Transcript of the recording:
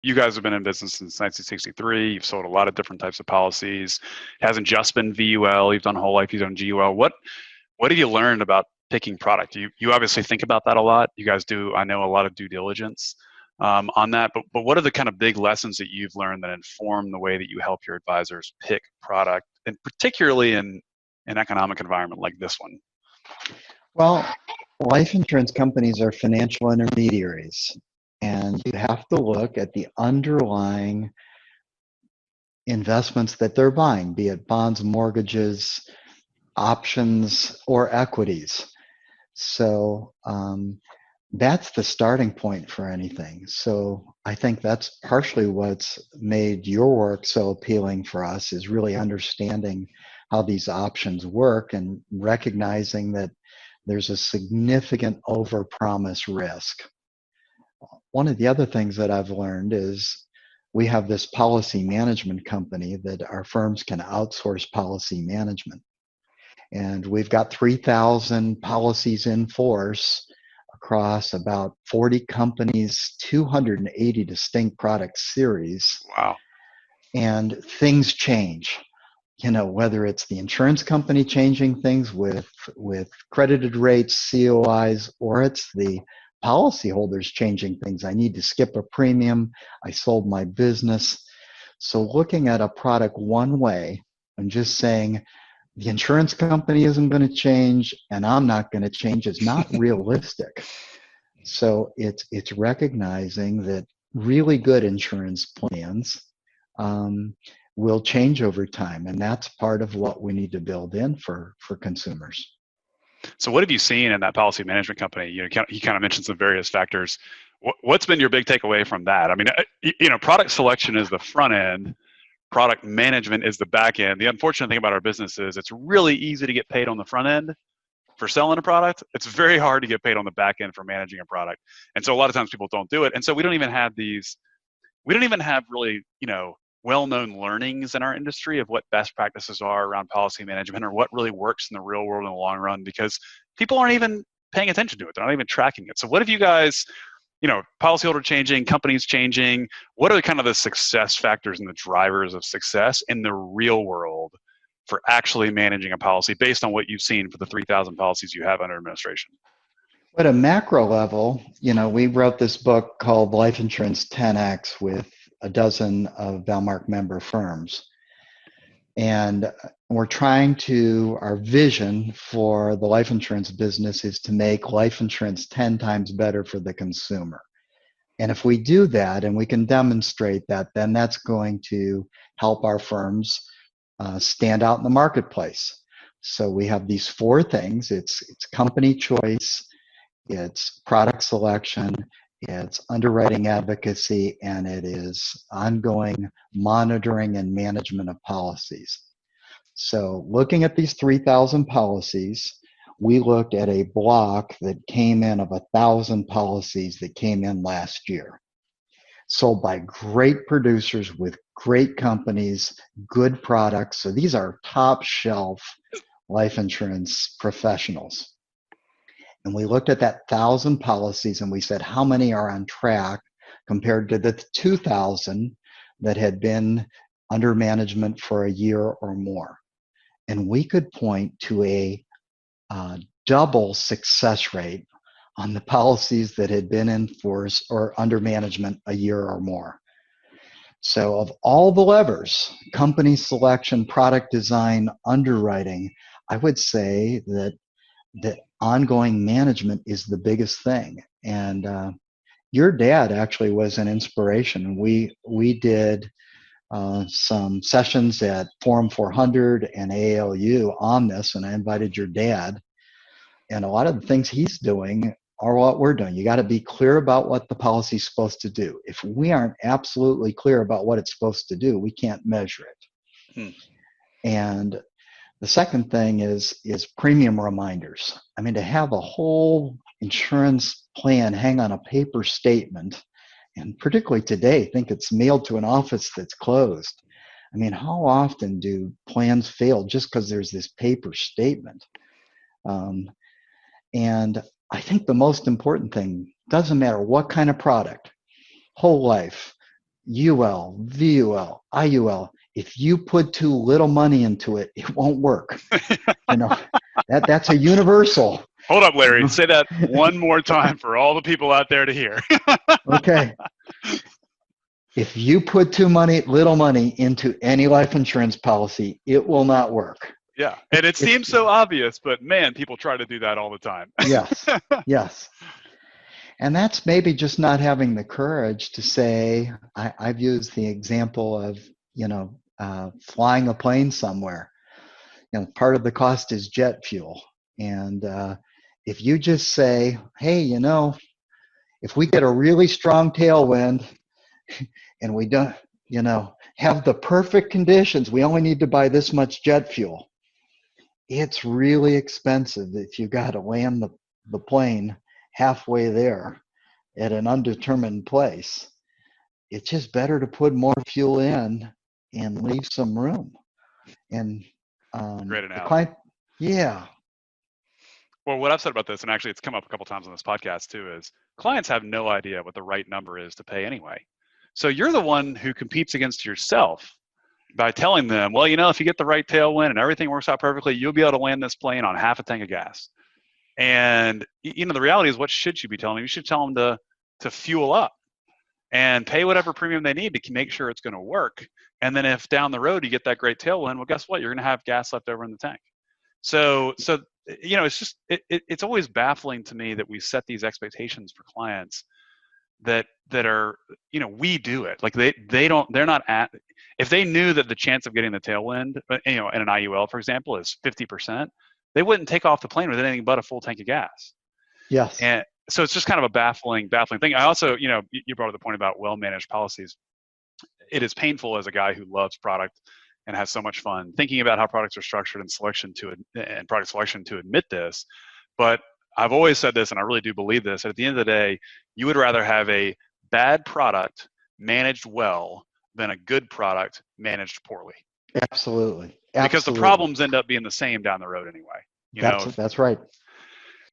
you guys have been in business since 1963. You've sold a lot of different types of policies. It hasn't just been VUL. You've done whole life. You've done GUL. What have you learned about picking product? You obviously think about that a lot. You guys do, I know, a lot of due diligence on that. But what are the kind of big lessons that you've learned that inform the way that you help your advisors pick product, and particularly in an economic environment like this one? Well, life insurance companies are financial intermediaries, and you have to look at the underlying investments that they're buying, be it bonds, mortgages, options, or equities. So that's the starting point for anything. So I think that's partially what's made your work so appealing for us, is really understanding how these options work and recognizing that there's a significant overpromise risk. One of the other things that I've learned is we have this policy management company that our firms can outsource policy management. And we've got 3,000 policies in force across about 40 companies, 280 distinct product series. Wow. And things change. You know, whether it's the insurance company changing things with credited rates, COIs, or it's the policyholders changing things. I need to skip a premium. I sold my business. So looking at a product one way and just saying the insurance company isn't going to change and I'm not going to change is not realistic. So it's recognizing that really good insurance plans will change over time, and that's part of what we need to build in for consumers. So what have you seen in that policy management company? You know, he kind of mentioned some various factors. What's been your big takeaway from that? I mean, you know, product selection is the front end, product management is the back end. The unfortunate thing about our business is it's really easy to get paid on the front end for selling a product. It's very hard to get paid on the back end for managing a product. And so a lot of times people don't do it. And so we don't even have really, you know, well-known learnings in our industry of what best practices are around policy management or what really works in the real world in the long run, because people aren't even paying attention to it. They're not even tracking it. So what have you guys, you know, policyholder changing, companies changing, what are kind of the success factors and the drivers of success in the real world for actually managing a policy based on what you've seen for the 3,000 policies you have under administration? At a macro level, you know, we wrote this book called Life Insurance 10X with a dozen of Valmark member firms. And our vision for the life insurance business is to make life insurance 10 times better for the consumer. And if we do that and we can demonstrate that, then that's going to help our firms stand out in the marketplace. So we have these four things. It's company choice, it's product selection, it's underwriting advocacy, and it is ongoing monitoring and management of policies. So looking at these 3,000 policies, we looked at a block that came in of 1,000 policies that came in last year, sold by great producers with great companies, good products. So these are top shelf life insurance professionals. And we looked at that 1,000 policies and we said, how many are on track compared to the 2,000 that had been under management for a year or more? And we could point to a double success rate on the policies that had been in force or under management a year or more. So of all the levers, company selection, product design, underwriting, I would say that ongoing management is the biggest thing. And your dad actually was an inspiration. We did some sessions at Forum 400 and AALU on this, and I invited your dad. And a lot of the things he's doing are what we're doing. You got to be clear about what the policy is supposed to do. If we aren't absolutely clear about what it's supposed to do, we can't measure it. And the second thing is premium reminders. I mean, to have a whole insurance plan hang on a paper statement, and particularly today, think it's mailed to an office that's closed. I mean, how often do plans fail just because there's this paper statement? And I think the most important thing, doesn't matter what kind of product, whole life, UL, VUL, IUL. If you put too little money into it, it won't work. You know, that's a universal. Hold up, Larry. Say that one more time for all the people out there to hear. Okay. If you put little money into any life insurance policy, it will not work. Yeah, and it seems so obvious, but man, people try to do that all the time. Yes, yes. And that's maybe just not having the courage to say, I've used the example of, flying a plane somewhere. Part of the cost is jet fuel. And if you just say, hey, if we get a really strong tailwind and we don't, have the perfect conditions, we only need to buy this much jet fuel. It's really expensive if you got to land the plane halfway there at an undetermined place. It's just better to put more fuel in and leave some room. And great analogy. the client, yeah. Well, what I've said about this, and actually it's come up a couple times on this podcast too, is clients have no idea what the right number is to pay anyway. So you're the one who competes against yourself by telling them, well, if you get the right tailwind and everything works out perfectly, you'll be able to land this plane on half a tank of gas. And the reality is, what should you be telling them? You should tell them to fuel up and pay whatever premium they need to make sure it's going to work. And then if down the road you get that great tailwind, well, guess what? You're going to have gas left over in the tank. So it's just it's always baffling to me that we set these expectations for clients that are we do it, like they're not at. If they knew that the chance of getting the tailwind, in an IUL, for example, is 50%, they wouldn't take off the plane with anything but a full tank of gas. Yes. And so it's just kind of a baffling thing. I also, you brought up the point about well-managed policies. It is painful as a guy who loves product and has so much fun thinking about how products are structured and product selection to admit this. But I've always said this, and I really do believe this. At the end of the day, you would rather have a bad product managed well than a good product managed poorly. Absolutely. Because the problems end up being the same down the road anyway. That's right.